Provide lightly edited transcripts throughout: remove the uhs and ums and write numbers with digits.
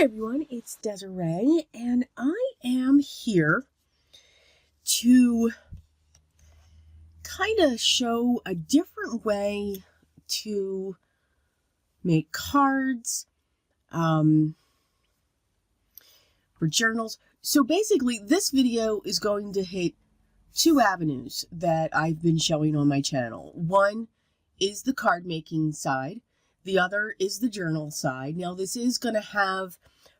Hi everyone, it's Desiree, and I am here to kind of show a different way to make cards for journals. So basically, this video is going to hit two avenues that I've been showing on my channel. One is the card making side. The other is the journal side. Now, this is going to have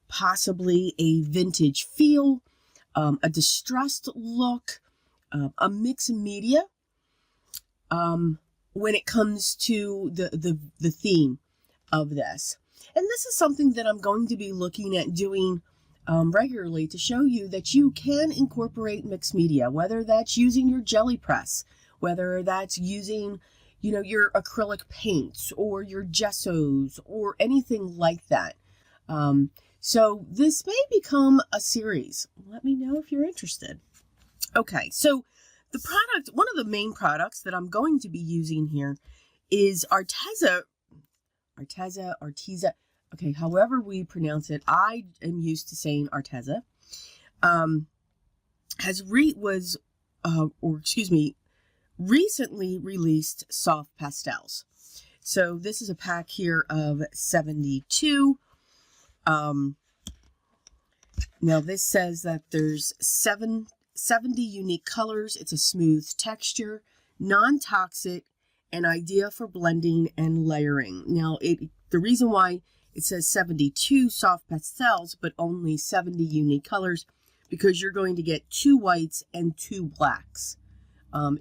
possibly a vintage feel, a distressed look, a mixed media when it comes to the theme of this. And this is something that I'm going to be looking at doing regularly to show you that you can incorporate mixed media, whether that's using your jelly press, whether that's using your acrylic paints or your gessos or anything like that. So this may become a series. Let me know if you're interested. Okay, so the product, one of the main products that I'm going to be using here is Arteza. Okay, however we pronounce it, I am used to saying Arteza. Recently released soft pastels. So this is a pack here of 72. Now this says that there's 70 unique colors. It's a smooth texture, non-toxic, an idea for blending and layering. Now the reason why it says 72 soft pastels, but only 70 unique colors, because you're going to get 2 whites and 2 blacks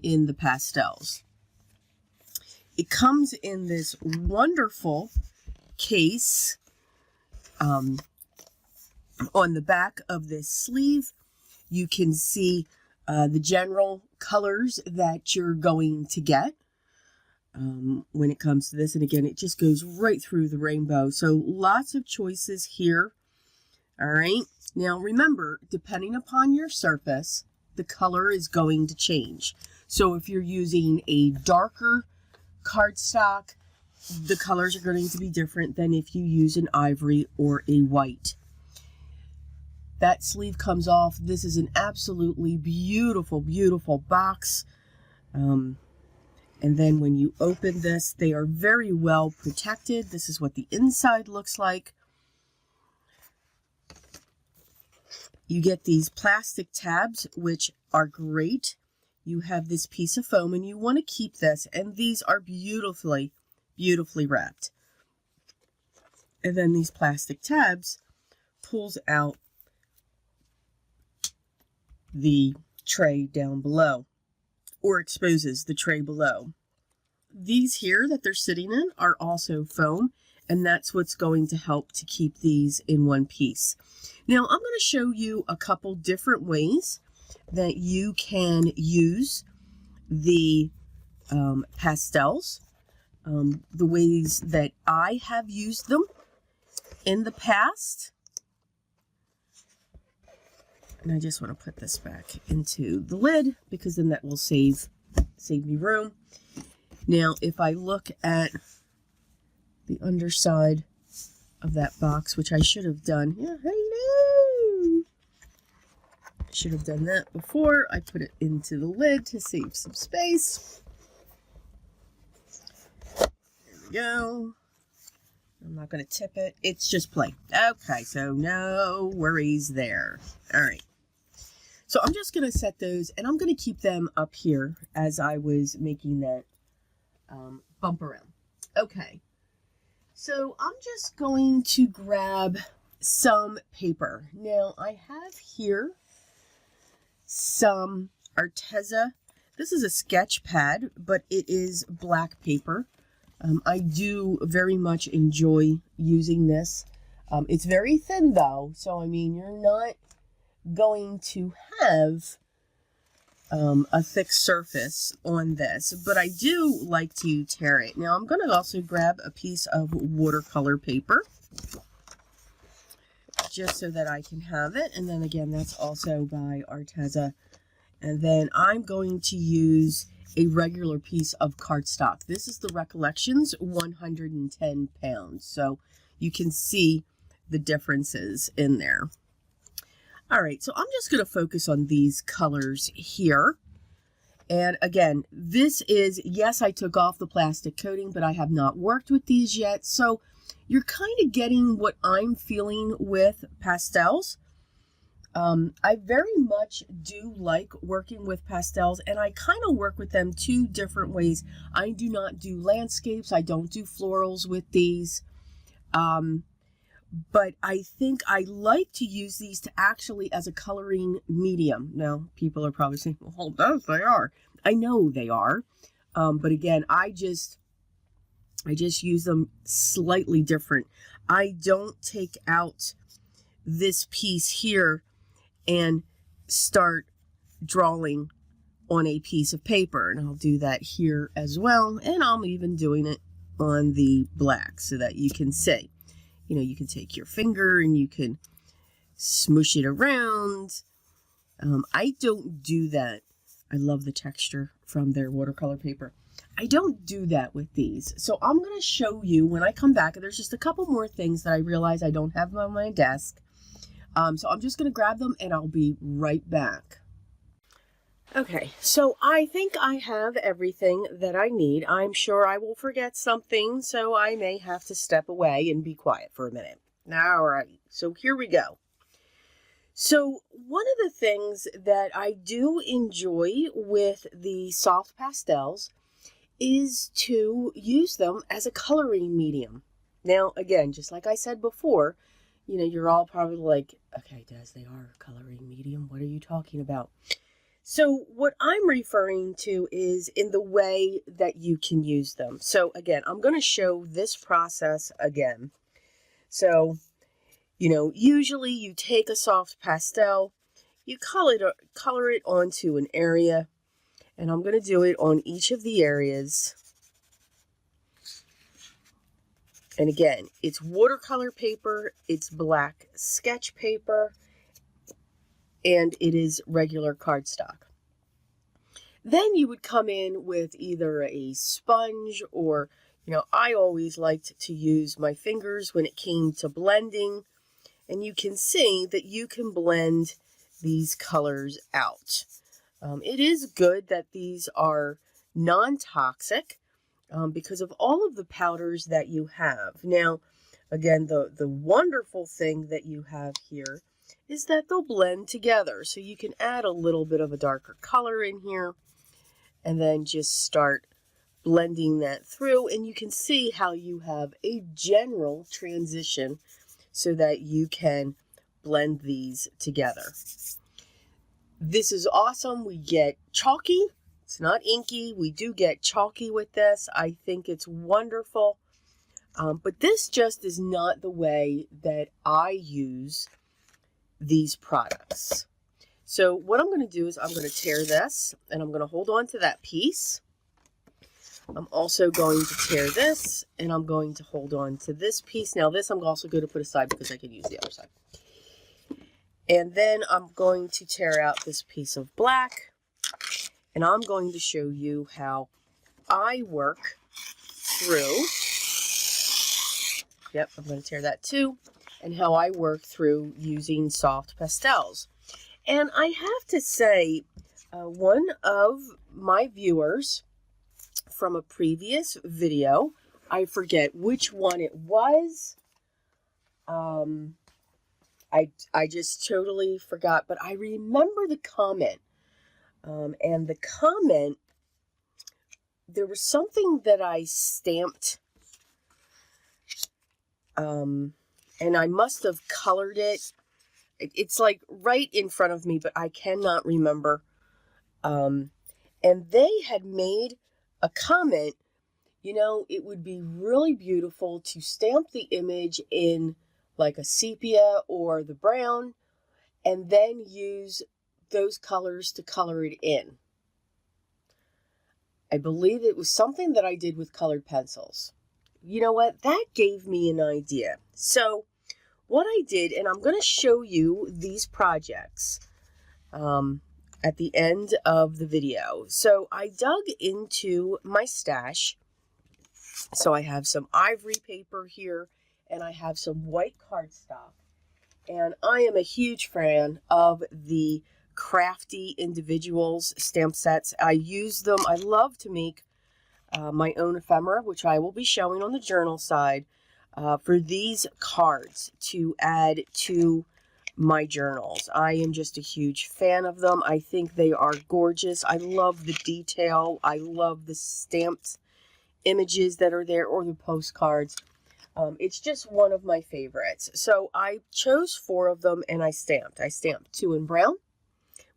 in the pastels. It comes in this wonderful case. On the back of this sleeve, you can see the general colors that you're going to get when it comes to this. And again, it just goes right through the rainbow. So lots of choices here. All right. Now remember, depending upon your surface, the color is going to change. So if you're using a darker cardstock, the colors are going to be different than if you use an ivory or a white. That sleeve comes off. This is an absolutely beautiful, beautiful box. And then when you open this, they are very well protected. This is what the inside looks like. You get these plastic tabs, which are great. You have this piece of foam, and you want to keep this. And these are beautifully, beautifully wrapped. And then these plastic tabs pulls out the tray down below, or exposes the tray below. These here that they're sitting in are also foam, and that's what's going to help to keep these in one piece. Now, I'm going to show you a couple different ways that you can use the pastels, the ways that I have used them in the past. And I just want to put this back into the lid because then that will save me room. Now, if I look at the underside of that box, which I should have done. Yeah, hello! I should have done that before I put it into the lid to save some space. There we go. I'm not going to tip it. It's just plain. Okay, so no worries there. All right. So I'm just going to set those, and I'm going to keep them up here as I was making that bump around. Okay. So I'm just going to grab some paper. Now I have here some Arteza. This is a sketch pad, but it is black paper. I do very much enjoy using this. It's very thin though, so I mean, you're not going to have a thick surface on this, but I do like to tear it. Now I'm going to also grab a piece of watercolor paper just so that I can have it. And then again, that's also by Arteza. And then I'm going to use a regular piece of cardstock. This is the Recollections 110 pounds. So you can see the differences in there. All right, so I'm just going to focus on these colors here. And again, this is, yes, I took off the plastic coating, but I have not worked with these yet. So you're kind of getting what I'm feeling with pastels. I very much do like working with pastels, and I kind of work with them two different ways. I do not do landscapes. I don't do florals with these. But I think I like to use these to actually as a coloring medium. Now, people are probably saying, well, those they are. I know they are. But again, I just use them slightly different. I don't take out this piece here and start drawing on a piece of paper. And I'll do that here as well. And I'm even doing it on the black so that you can see. You know, you can take your finger and you can smoosh it around. I don't do that. I love the texture from their watercolor paper. I don't do that with these. So I'm going to show you when I come back. There's just a couple more things that I realize I don't have on my desk. So I'm just going to grab them and I'll be right back. Okay, so I think I have everything that I need. I'm sure I will forget something, so I may have to step away and be quiet for a minute. All right, so here we go. So one of the things that I do enjoy with the soft pastels is to use them as a coloring medium. Now, again, just like I said before, you know, you're all probably like, okay, Des, they are a coloring medium. What are you talking about? So what I'm referring to is in the way that you can use them. So again, I'm going to show this process again. So, you know, usually you take a soft pastel, you color it onto an area, and I'm going to do it on each of the areas. And again, it's watercolor paper, it's black sketch paper, and it is regular cardstock. Then you would come in with either a sponge or, you know, I always liked to use my fingers when it came to blending. And you can see that you can blend these colors out. It is good that these are non-toxic because of all of the powders that you have. Now, again, the wonderful thing that you have here is that they'll blend together. So you can add a little bit of a darker color in here and then just start blending that through. And you can see how you have a general transition so that you can blend these together. This is awesome. We get chalky. It's not inky. We do get chalky with this. I think it's wonderful. But this just is not the way that I use these products. So what I'm going to do is I'm going to tear this and I'm going to hold on to that piece. I'm also going to tear this and I'm going to hold on to this piece. Now this I'm also going to put aside because I can use the other side. And then I'm going to tear out this piece of black and I'm going to show you how I work through. Yep, I'm going to tear that too. And how I work through using soft pastels. And I have to say, one of my viewers from a previous video, I forget which one it was. I just totally forgot, but I remember the comment. And the comment, there was something that I stamped. And I must have colored it. It's like right in front of me, but I cannot remember. And they had made a comment, you know, it would be really beautiful to stamp the image in like a sepia or the brown, and then use those colors to color it in. I believe it was something that I did with colored pencils. You know what? That gave me an idea. So what I did, and I'm going to show you these projects at the end of the video. So I dug into my stash. So I have some ivory paper here, and I have some white cardstock. And I am a huge fan of the Crafty Individuals stamp sets. I use them. I love to make my own ephemera, which I will be showing on the journal side, for these cards to add to my journals. I am just a huge fan of them. I think they are gorgeous. I love the detail. I love the stamped images that are there, or the postcards. It's just one of my favorites. So I chose 4 of them and I stamped. I stamped 2 in brown,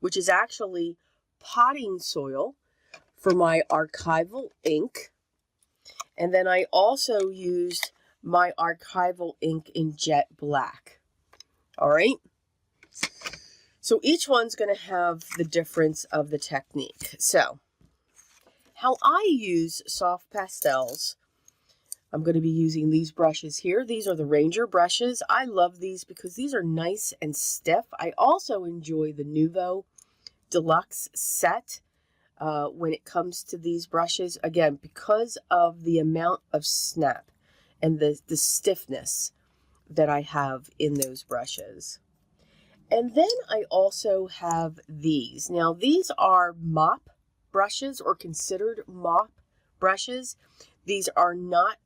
which is actually potting soil for my archival ink. And then I also used my archival ink in jet black. All right. So each one's going to have the difference of the technique. So how I use soft pastels, I'm going to be using these brushes here. These are the Ranger brushes. I love these because these are nice and stiff. I also enjoy the Nuvo Deluxe set when it comes to these brushes. Again, because of the amount of snap and the stiffness that I have in those brushes. And then I also have these. Now, these are mop brushes, or considered mop brushes. These are not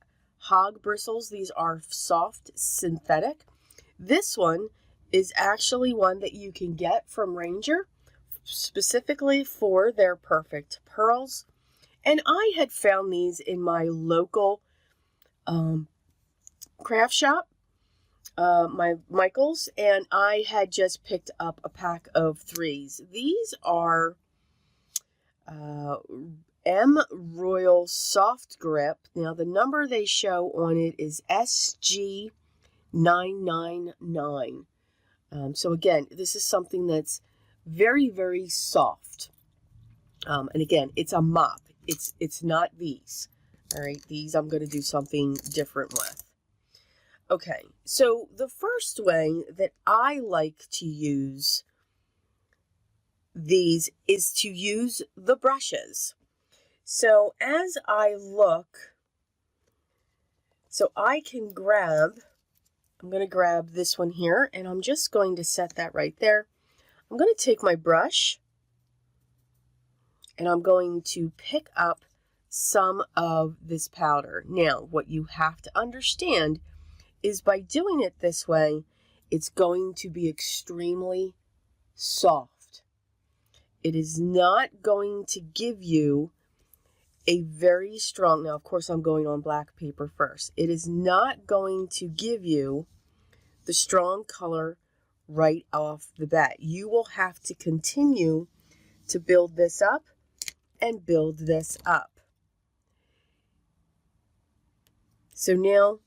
hog bristles. These are soft synthetic. This one is actually one that you can get from Ranger, specifically for their perfect pearls. And I had found these in my local craft shop, my Michael's, and I had just picked up a pack of 3s. These are M Royal Soft Grip. Now the number they show on it is SG999. So again, this is something that's very, very soft. And again, it's a mop. It's not these. All right, these I'm going to do something different with. Okay, so the first way that I like to use these is to use the brushes. So as I look, so I can grab, I'm going to grab this one here, and I'm just going to set that right there. I'm going to take my brush, and I'm going to pick up some of this powder. Now, what you have to understand is by doing it this way, it's going to be extremely soft. It is not going to give you a very strong, now of course I'm going on black paper first. It is not going to give you the strong color right off the bat. You will have to continue to build this up and build this up. So now,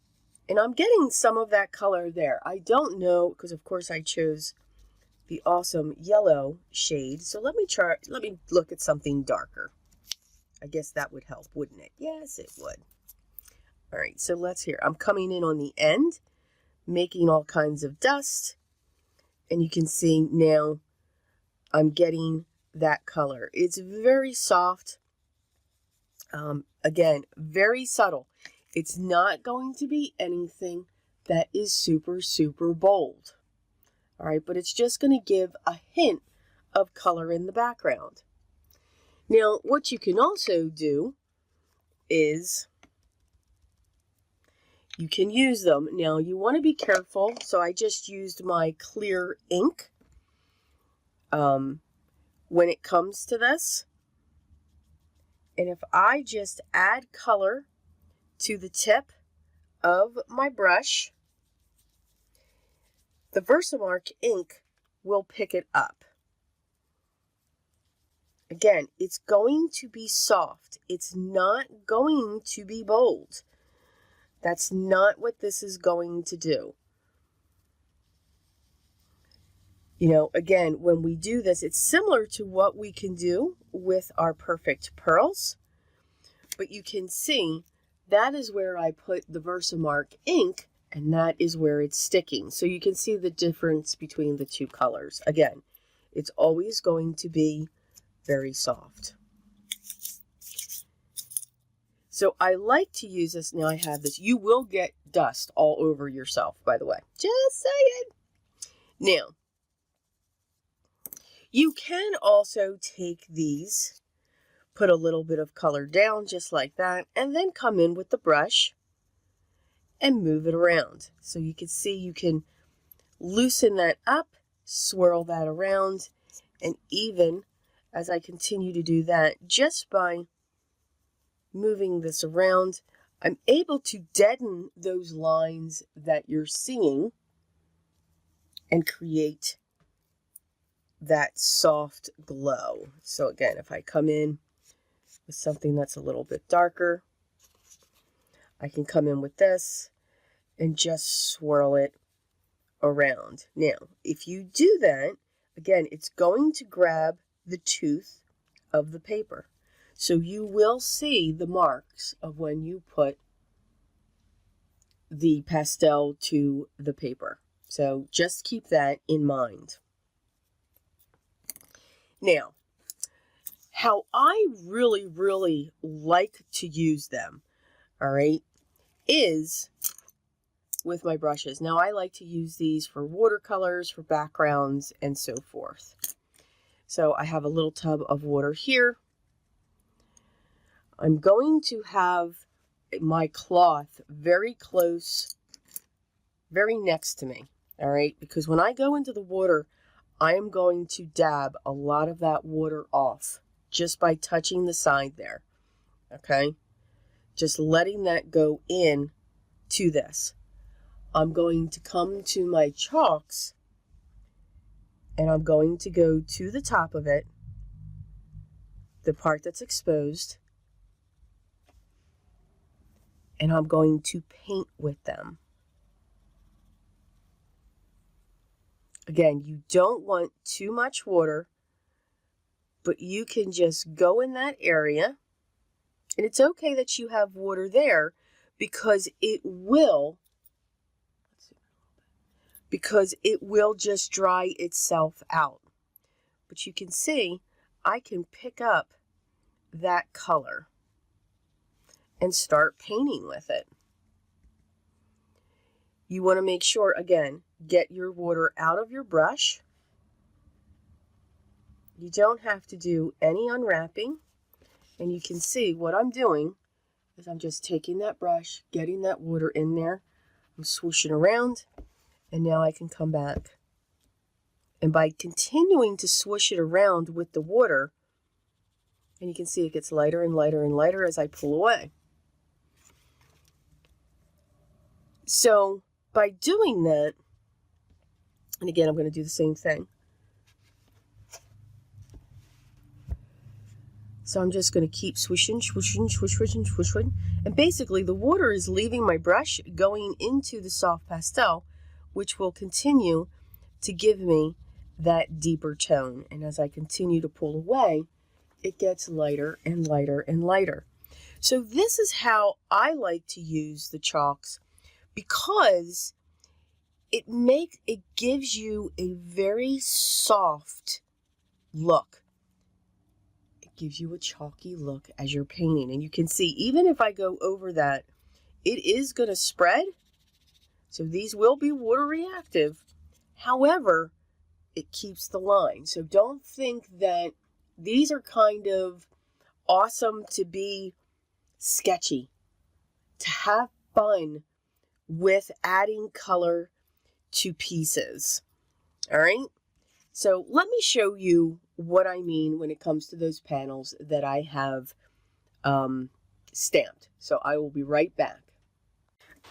and I'm getting some of that color there. I don't know, because of course I chose the awesome yellow shade. So let me look at something darker. I guess that would help, wouldn't it? Yes, it would. All right, so let's hear. I'm coming in on the end, making all kinds of dust. And you can see now I'm getting that color. It's very soft. Again, very subtle. It's not going to be anything that is super, super bold. All right, but it's just going to give a hint of color in the background. Now, what you can also do is you can use them. Now, you want to be careful. So I just used my clear ink when it comes to this. And if I just add color to the tip of my brush, the Versamark ink will pick it up. Again, it's going to be soft. It's not going to be bold. That's not what this is going to do. You know, again, when we do this, it's similar to what we can do with our perfect pearls. But you can see that is where I put the Versamark ink, and that is where it's sticking. So you can see the difference between the two colors. Again, it's always going to be very soft. So I like to use this. Now I have this. You will get dust all over yourself, by the way. Just saying. Now, you can also take these, put a little bit of color down just like that, and then come in with the brush and move it around. So you can see you can loosen that up, swirl that around, and even as I continue to do that, just by moving this around, I'm able to deaden those lines that you're seeing and create that soft glow. So again, if I come in with something that's a little bit darker, I can come in with this and just swirl it around. Now, if you do that, again, it's going to grab the tooth of the paper. So you will see the marks of when you put the pastel to the paper. So just keep that in mind. Now, how I really like to use them, all right, is with my brushes. Now, I like to use these for watercolors, for backgrounds, and so forth. So I have a little tub of water here. I'm going to have my cloth very close, very next to me, all right? Because when I go into the water, I am going to dab a lot of that water off just by touching the side there, okay? Just letting that go in to this. I'm going to come to my chalks and I'm going to go to the top of it, the part that's exposed, and I'm going to paint with them. Again, you don't want too much water, but you can just go in that area, and it's okay that you have water there because it will just dry itself out. But you can see I can pick up that color and start painting with it. You want to make sure, again, get your water out of your brush. You don't have to do any unwrapping. And you can see what I'm doing is I'm just taking that brush, getting that water in there. I'm swooshing around, and now I can come back. And by continuing to swoosh it around with the water, and you can see it gets lighter and lighter and lighter as I pull away. So by doing that, and again, I'm going to do the same thing. So I'm just going to keep swishing, swishing, swishing, swishing. And basically the water is leaving my brush, going into the soft pastel, which will continue to give me that deeper tone. And as I continue to pull away, it gets lighter and lighter and lighter. So this is how I like to use the chalks, because it gives you a very soft look. It gives you a chalky look as you're painting. And you can see, even if I go over that, it is going to spread. So these will be water reactive. However, it keeps the line. So don't think that these are kind of awesome to be sketchy. To have fun with adding color to pieces. All right. So let me show you what I mean when it comes to those panels that I have stamped. So I will be right back.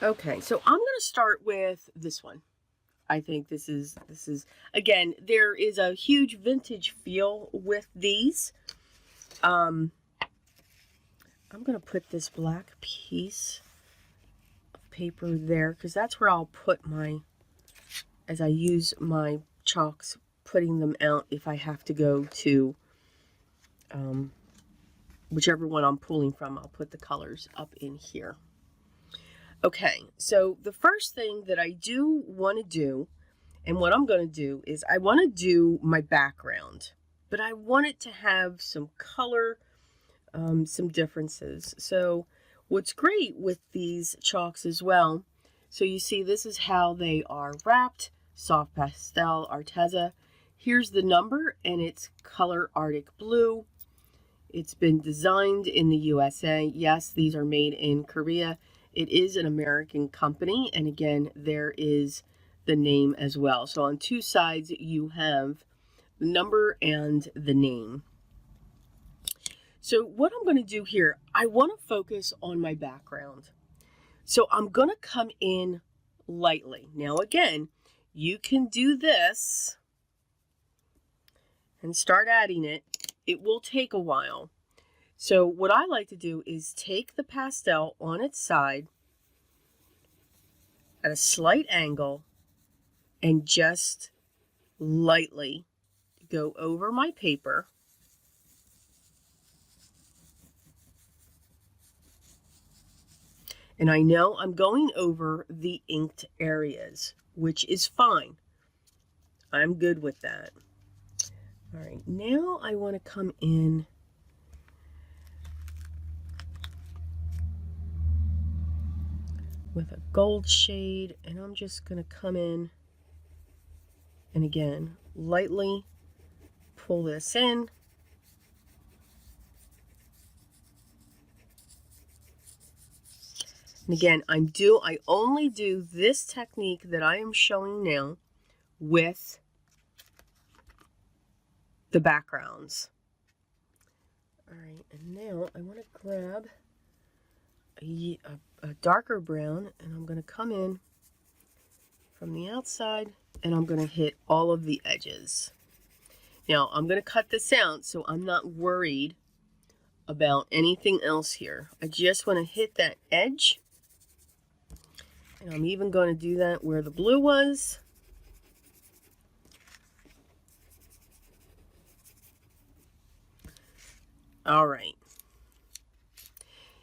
Okay, so I'm going to start with this one. I think this is again, there is a huge vintage feel with these. I'm going to put this black piece of paper there because that's where I'll put as I use my chalks, putting them out if I have to go to whichever one I'm pulling from. I'll put the colors up in here. Okay, so the first thing that I do want to do, and what I'm going to do, is I want to do my background, but I want it to have some color, some differences. So What's great with these chalks as well, so you see this is how they are wrapped. Soft pastel Arteza. Here's the number, and it's color Arctic blue. It's been designed in the USA. Yes, these are made in Korea. It is an American company, and again, there is the name as well. So on two sides, you have the number and the name. So what I'm going to do here, I want to focus on my background. So I'm going to come in lightly. Now again, you can do this and start adding it. It will take a while. So what I like to do is take the pastel on its side at a slight angle and just lightly go over my paper. And I know I'm going over the inked areas, which is fine. I'm good with that. All right, now I want to come in with a gold shade, and I'm just going to come in and again, lightly pull this in. And again, I only do this technique that I am showing now with the backgrounds. All right, and now I want to grab a darker brown, and I'm going to come in from the outside, and I'm going to hit all of the edges. Now, I'm going to cut this out so I'm not worried about anything else here. I just want to hit that edge. And I'm even going to do that where the blue was. All right.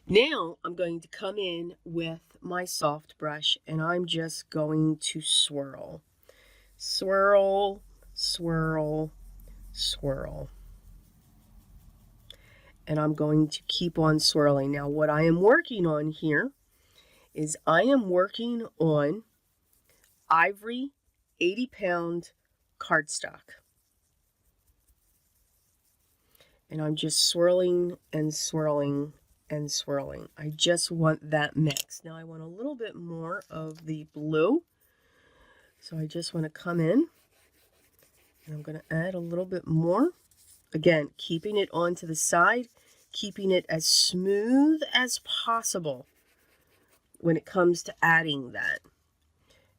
Now I'm going to come in with my soft brush, and I'm just going to swirl. Swirl, swirl, swirl. And I'm going to keep on swirling. Now what I am working on here is I am working on ivory 80-pound cardstock. And I'm just swirling and swirling and swirling. I just want that mix. Now I want a little bit more of the blue. So I just want to come in, and I'm going to add a little bit more. Again, keeping it onto the side, keeping it as smooth as possible when it comes to adding that.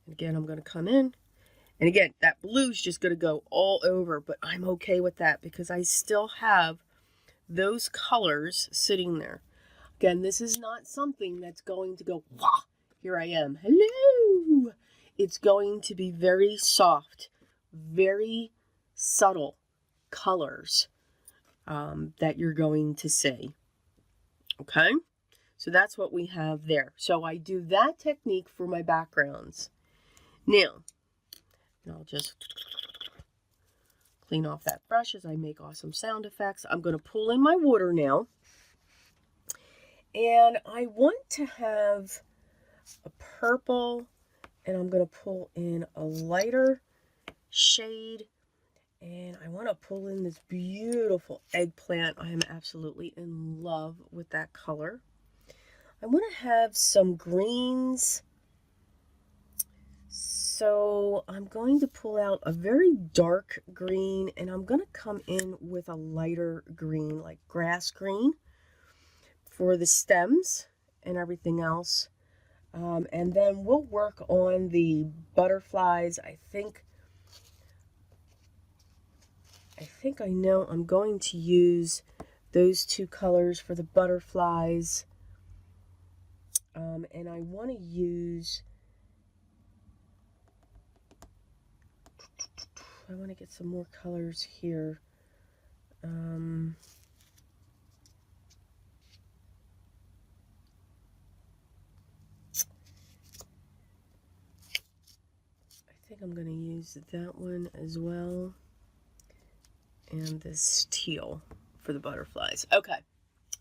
And again, I'm going to come in, and again, that blue's just going to go all over, but I'm okay with that because I still have those colors sitting there. Again, this is not something that's going to go, wah, here I am, hello. It's going to be very soft, very subtle colors that you're going to see. Okay? So that's what we have there. So I do that technique for my backgrounds. Now, I'll just clean off that brush as I make awesome sound effects. I'm going to pull in my water now. And I want to have a purple, and I'm going to pull in a lighter shade. And I want to pull in this beautiful eggplant. I am absolutely in love with that color. I want to have some greens. So I'm going to pull out a very dark green, and I'm going to come in with a lighter green, like grass green, for the stems and everything else. And then we'll work on the butterflies. I think I know I'm going to use those two colors for the butterflies. And I want to use, I want to get some more colors here. I think I'm going to use that one as well. And this teal for the butterflies. Okay,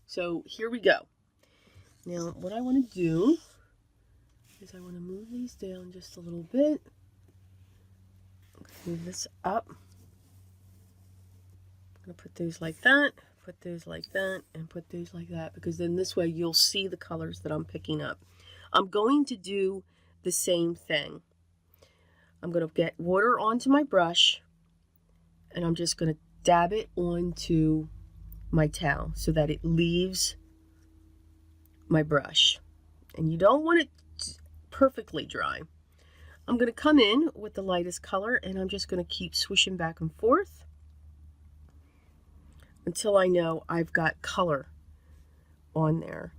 so here we go. Now, what I want to do is I want to move these down just a little bit. Move this up. I'm going to put those like that, put those like that, and put those like that, because then this way you'll see the colors that I'm picking up. I'm going to do the same thing. I'm going to get water onto my brush, and I'm just going to dab it onto my towel so that it leaves my brush. And you don't want it perfectly dry. I'm going to come in with the lightest color, and I'm just going to keep swishing back and forth until I know I've got color on there.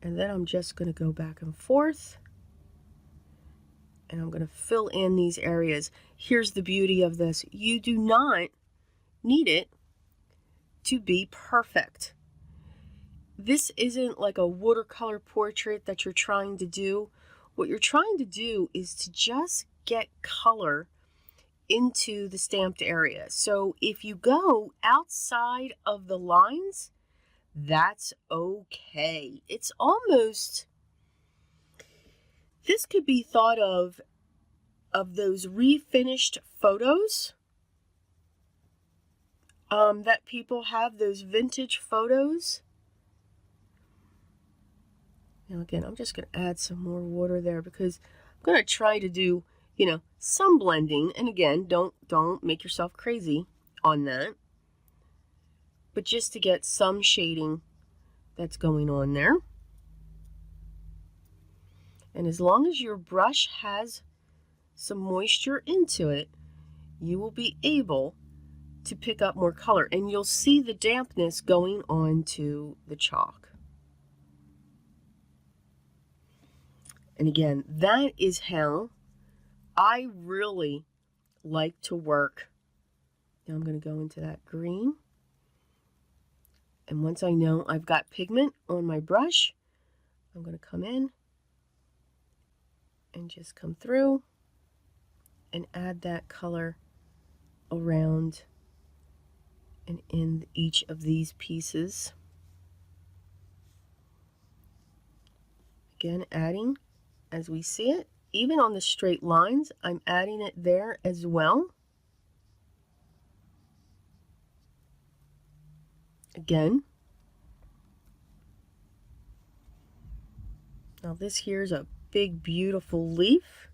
And then I'm just going to go back and forth, and I'm going to fill in these areas. Here's the beauty of this. You do not need it to be perfect. This isn't like a watercolor portrait that you're trying to do. What you're trying to do is to just get color into the stamped area. So if you go outside of the lines, that's okay. It's almost, this could be thought of those refinished photos that people have, those vintage photos. Now again, I'm just going to add some more water there because I'm going to try to do, you know, some blending. And again, don't make yourself crazy on that. But just to get some shading that's going on there. And as long as your brush has some moisture into it, you will be able to pick up more color. And you'll see the dampness going onto the chalk. And again, that is how I really like to work. Now I'm going to go into that green. And once I know I've got pigment on my brush, I'm going to come in and just come through and add that color around and in each of these pieces. Again, adding as we see it. Even on the straight lines, I'm adding it there as well. Again. Now this here is a big, beautiful leaf.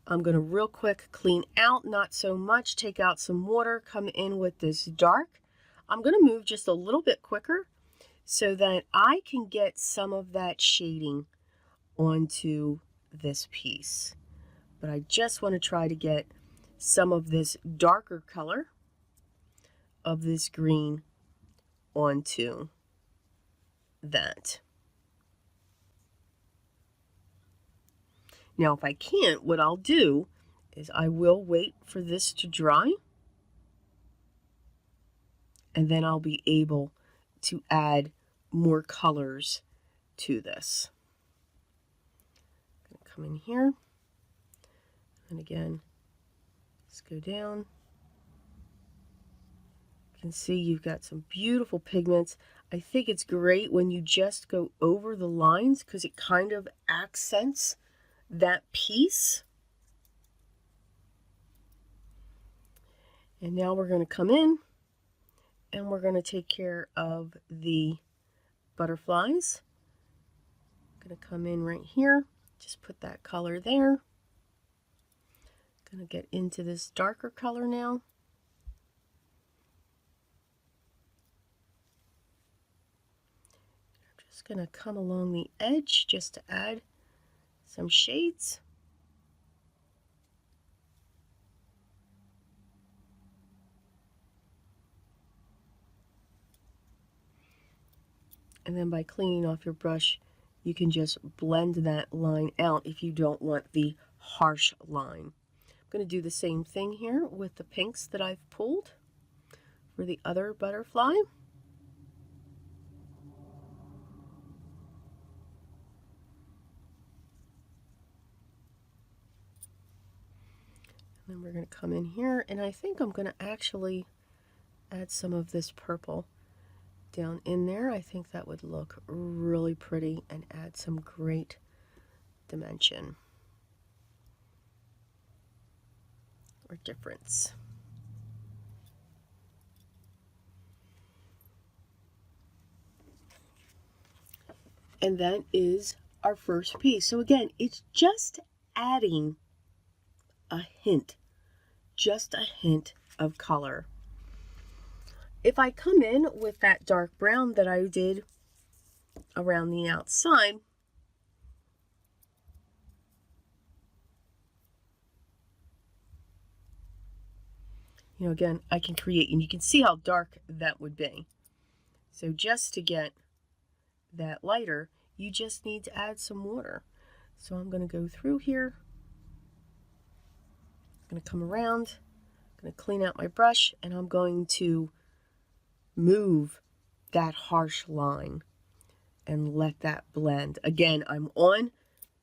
I'm going to real quick clean out, not so much, take out some water, come in with this dark. I'm going to move just a little bit quicker so that I can get some of that shading onto this piece. But I just want to try to get some of this darker color of this green onto that. Now, if I can't, what I'll do is I will wait for this to dry, and then I'll be able to add more colors to this. I'm going to come in here, and again, let's go down. You can see you've got some beautiful pigments. I think it's great when you just go over the lines because it kind of accents that piece. And now we're going to come in and we're going to take care of the butterflies. I'm going to come in right here, just put that color there. Going to get into this darker color now. I'm just going to come along the edge just to add some shades. And then by cleaning off your brush, you can just blend that line out if you don't want the harsh line. I'm going to do the same thing here with the pinks that I've pulled for the other butterfly. Then we're going to come in here, and I think I'm going to actually add some of this purple down in there. I think that would look really pretty and add some great dimension or difference. And that is our first piece. So again, it's just adding a hint, just a hint of color. If I come in with that dark brown that I did around the outside, you know, again, I can create, and you can see how dark that would be. So just to get that lighter, you just need to add some water. So I'm going to go through here. I'm going to come around. I'm going to clean out my brush, and I'm going to move that harsh line and let that blend. Again, I'm on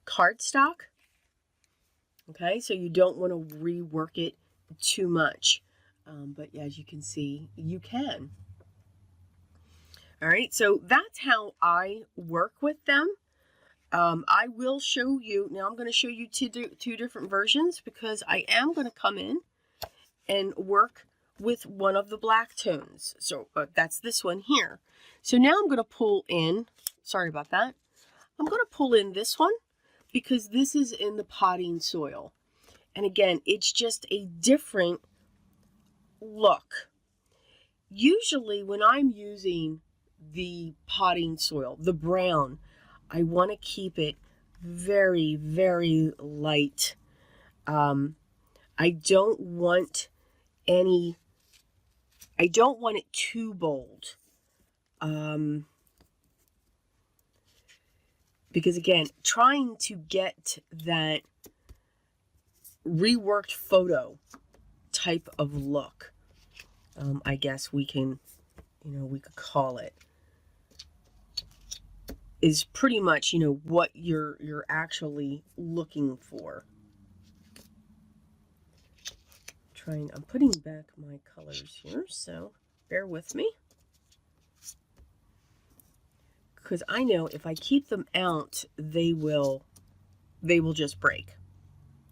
cardstock. Okay, so you don't want to rework it too much. But as you can see, you can. All right, so that's how I work with them. I will show you, now I'm going to show you two different versions because I am going to come in and work with one of the black tones. So that's this one here. So now I'm going to pull in, sorry about that. I'm going to pull in this one because this is in the potting soil. And again, it's just a different look. Usually when I'm using the potting soil, the brown, I want to keep it very, very light. I don't want it too bold. Because again, trying to get that reworked photo type of look, I guess we can, we could call it, is pretty much, what you're actually looking for. I'm putting back my colors here, so bear with me. Because I know if I keep them out, they will just break.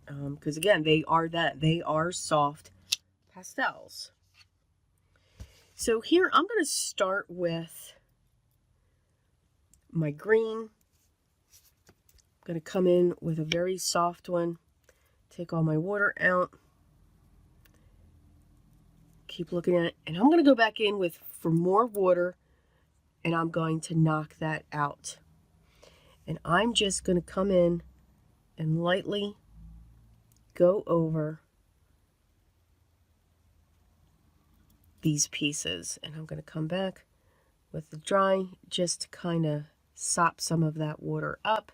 Because again, they are soft pastels. So here I'm going to start with my green. I'm going to come in with a very soft one, take all my water out, keep looking at it, and I'm going to go back in for more water, and I'm going to knock that out. And I'm just going to come in and lightly go over these pieces, and I'm going to come back with the dry just to kind of sop some of that water up,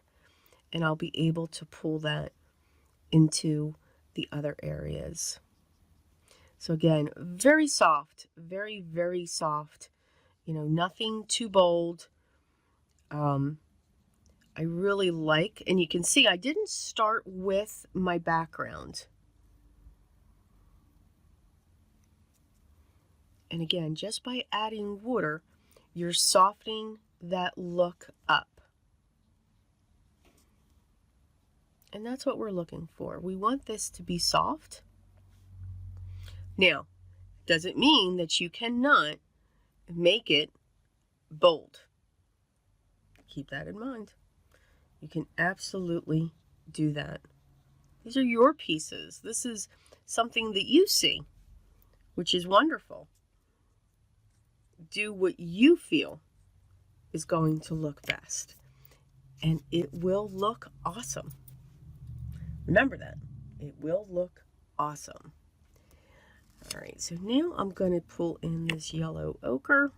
and I'll be able to pull that into the other areas. So again, very soft, very, very soft, nothing too bold. I really like, and you can see I didn't start with my background. And again, just by adding water, you're softening that look up. And that's what we're looking for. We want this to be soft. Now, doesn't mean that you cannot make it bold. Keep that in mind. You can absolutely do that. These are your pieces. This is something that you see, which is wonderful. Do what you feel is going to look best, and it will look awesome. Remember that. It will look awesome. All right, so now I'm going to pull in this yellow ochre.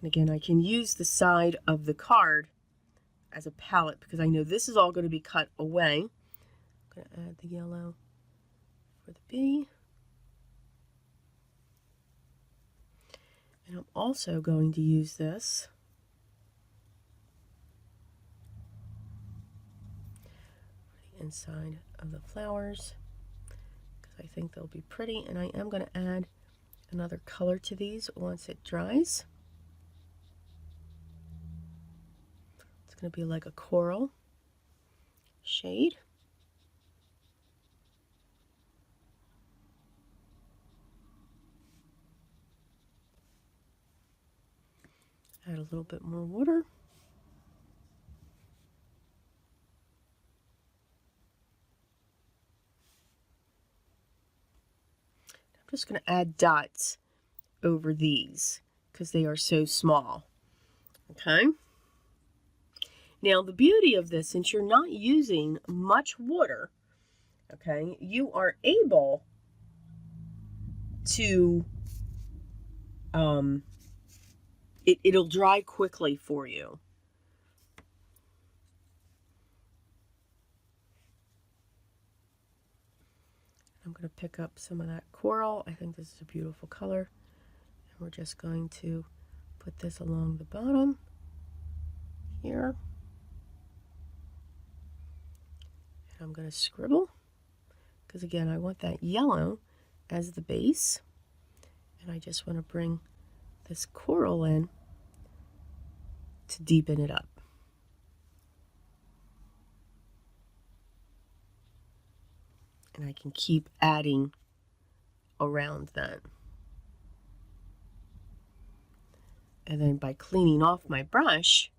And again, I can use the side of the card as a palette because I know this is all going to be cut away. I'm going to add the yellow for the bee. And I'm also going to use this for the inside of the flowers because I think they'll be pretty, and I am going to add another color to these once it dries. It's going to be like a coral shade. Add a little bit more water. I'm just going to add dots over these because they are so small. Okay. Now the beauty of this, since you're not using much water, okay, you are able to, it'll dry quickly for you. I'm going to pick up some of that coral. I think this is a beautiful color. And we're just going to put this along the bottom here. And I'm going to scribble because, again, I want that yellow as the base. And I just want to bring this coral in to deepen it up. And I can keep adding around that. And then by cleaning off my brush,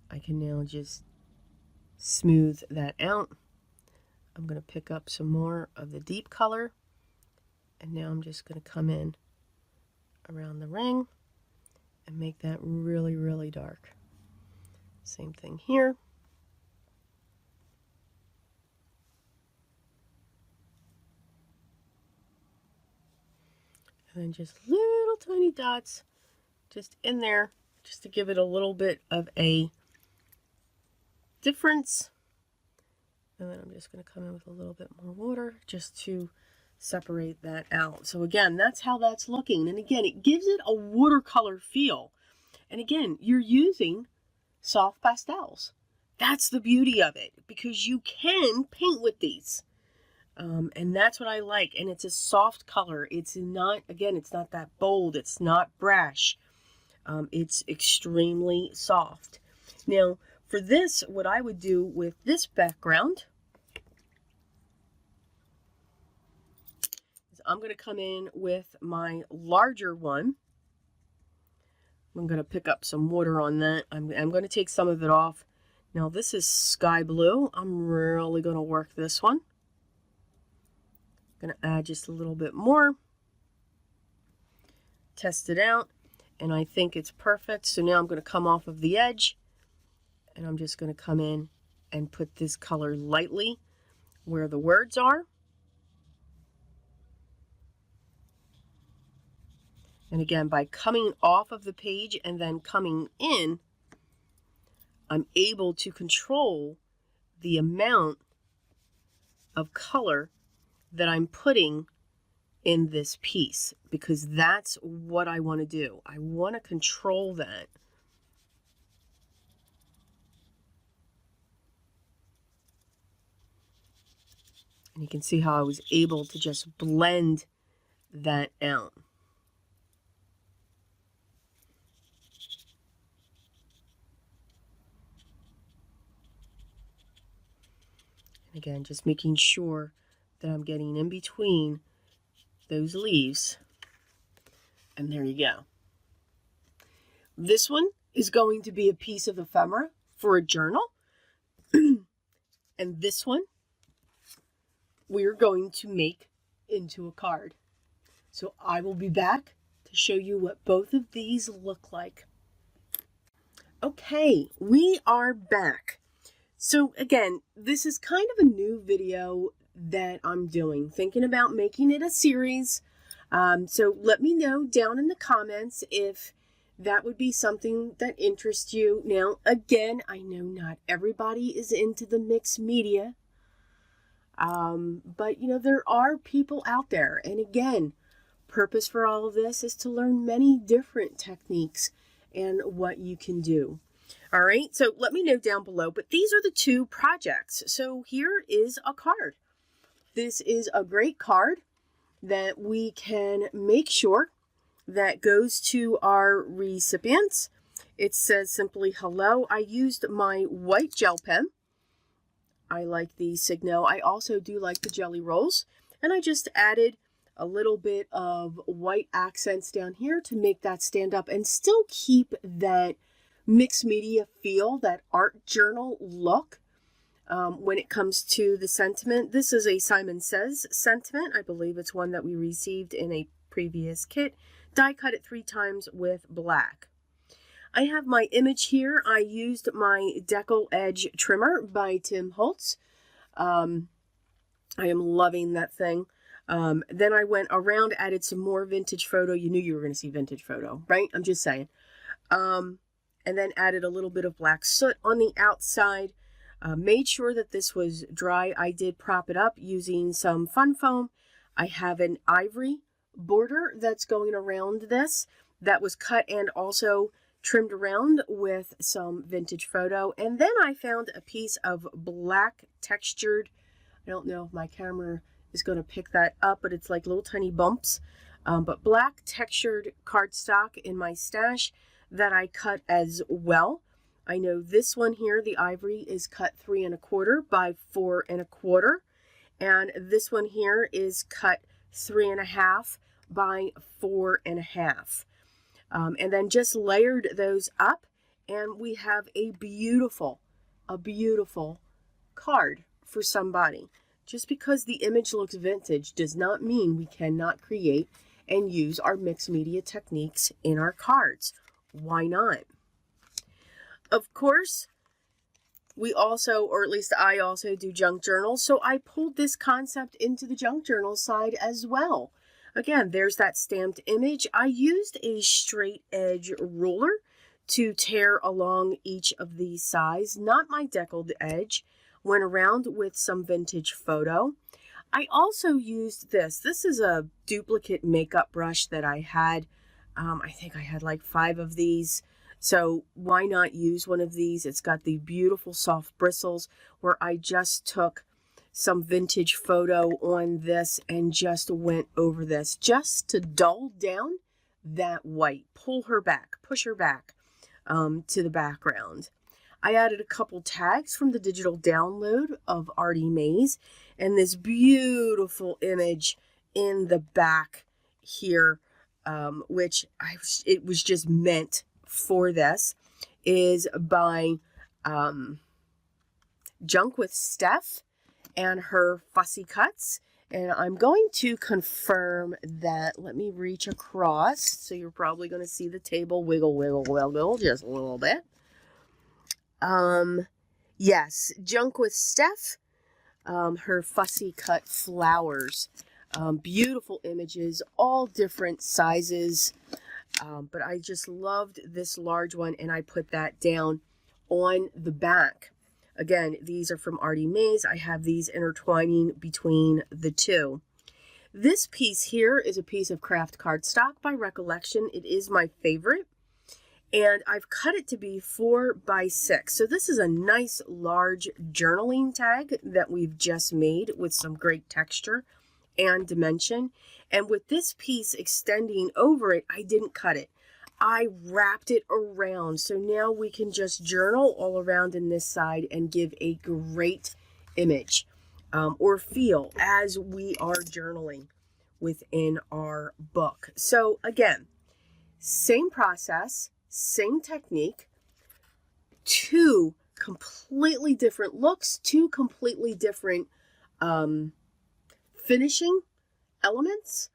I can now just smooth that out. I'm going to pick up some more of the deep color. And now I'm just going to come in around the ring and make that really, really dark. Same thing here. And then just little tiny dots just in there, just to give it a little bit of a difference. And then I'm just going to come in with a little bit more water just to separate that out. So again, that's how that's looking. And again, it gives it a watercolor feel. And again, you're using soft pastels. That's the beauty of it, because you can paint with these. And that's what I like. And it's a soft color. It's not, again, it's not that bold. It's not brash. It's extremely soft. Now, for this, what I would do with this background is I'm going to come in with my larger one. I'm going to pick up some water on that. I'm going to take some of it off. Now, this is sky blue. I'm really going to work this one. Going to add just a little bit more, test it out, and I think it's perfect. So now I'm going to come off of the edge, and I'm just going to come in and put this color lightly where the words are. And again, by coming off of the page and then coming in, I'm able to control the amount of color that I'm putting in this piece, because that's what I want to do. I want to control that. And you can see how I was able to just blend that out. And again, just making sure that I'm getting in between those leaves. And there you go. This one is going to be a piece of ephemera for a journal. And this one we're going to make into a card. So I will be back to show you what both of these look like. Okay, we are back. So again, this is kind of a new video that I'm doing, thinking about making it a series. So let me know down in the comments if that would be something that interests you. Now, again, I know not everybody is into the mixed media, but you know, there are people out there. And again, purpose for all of this is to learn many different techniques and what you can do. All right, so let me know down below, but these are the two projects. So here is a card. This is a great card that we can make sure that goes to our recipients. It says simply, hello. I used my white gel pen. I like the Signo. I also do like the jelly rolls. And I just added a little bit of white accents down here to make that stand up and still keep that mixed media feel, that art journal look. When it comes to the sentiment, this is a Simon Says sentiment. I believe it's one that we received in a previous kit. Die cut it 3 times with black. I have my image here. I used my Decal Edge trimmer by Tim Holtz. I am loving that thing. Then I went around, added some more vintage photo. You knew you were going to see vintage photo, right? I'm just saying. And then added a little bit of black soot on the outside. Made sure that this was dry. I did prop it up using some fun foam. I have an ivory border that's going around this that was cut and also trimmed around with some vintage photo. And then I found a piece of black textured, I don't know if my camera is going to pick that up, but it's like little tiny bumps. But black textured cardstock in my stash that I cut as well. I know this one here, the ivory, is cut 3 1/4 by 4 1/4. And this one here is cut 3 1/2 by 4 1/2. And then just layered those up, and we have a beautiful card for somebody. Just because the image looks vintage does not mean we cannot create and use our mixed media techniques in our cards. Why not? Of course, we also, or at least I also, do junk journals, so I pulled this concept into the junk journal side as well. Again, there's that stamped image. I used a straight edge ruler to tear along each of these sides, not my deckled edge. Went around with some vintage photo. I also used this. This is a duplicate makeup brush that I had. I think I had like 5 of these. So why not use one of these? It's got the beautiful soft bristles where I just took some vintage photo on this and just went over this just to dull down that white, push her back to the background. I added a couple tags from the digital download of Artie Mays and this beautiful image in the back here, which it was just meant for this, is by Junk with Steph and her Fussy Cuts. And I'm going to confirm that. Let me reach across. So you're probably going to see the table wiggle, wiggle, wiggle just a little bit. Yes, Junk with Steph, her Fussy Cut Flowers. Beautiful images, all different sizes. But I just loved this large one, and I put that down on the back. Again, these are from Artie Mays. I have these intertwining between the two. This piece here is a piece of craft cardstock by Recollection. It is my favorite, and I've cut it to be 4 by 6. So this is a nice large journaling tag that we've just made with some great texture and dimension. And with this piece extending over it, I didn't cut it. I wrapped it around. So now we can just journal all around in this side and give a great image or feel as we are journaling within our book. So again, same process, same technique, 2 completely different looks, 2 completely different finishing elements,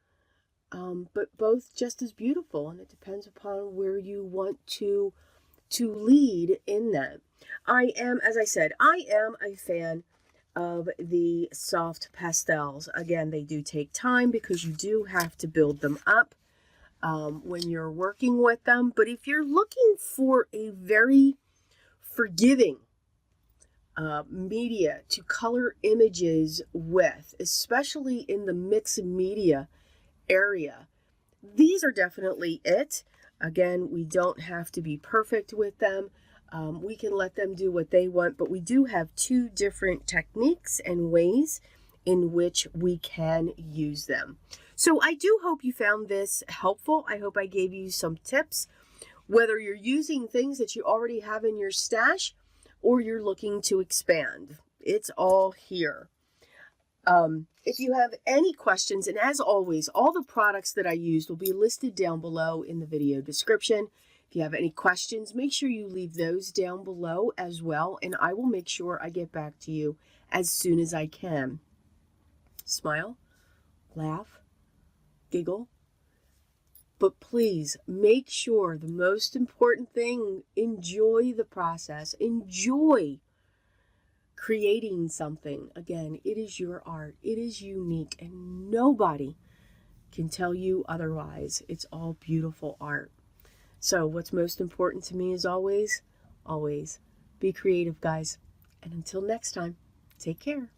but both just as beautiful, and it depends upon where you want to lead in that. I am, as I said, I am a fan of the soft pastels. Again, they do take time because you do have to build them up when you're working with them, but if you're looking for a very forgiving media to color images with, especially in the mixed media area, these are definitely it. Again, we don't have to be perfect with them. We can let them do what they want, but we do have 2 different techniques and ways in which we can use them. So I do hope you found this helpful. I hope I gave you some tips, whether you're using things that you already have in your stash or you're looking to expand. It's all here. If you have any questions, and as always, all the products that I used will be listed down below in the video description. If you have any questions, make sure you leave those down below as well, and I will make sure I get back to you as soon as I can. Smile, laugh, giggle, but please make sure the most important thing, enjoy the process. Enjoy creating something. Again, it is your art. It is unique, and nobody can tell you otherwise. It's all beautiful art. So what's most important to me is always be creative, guys. And until next time, take care.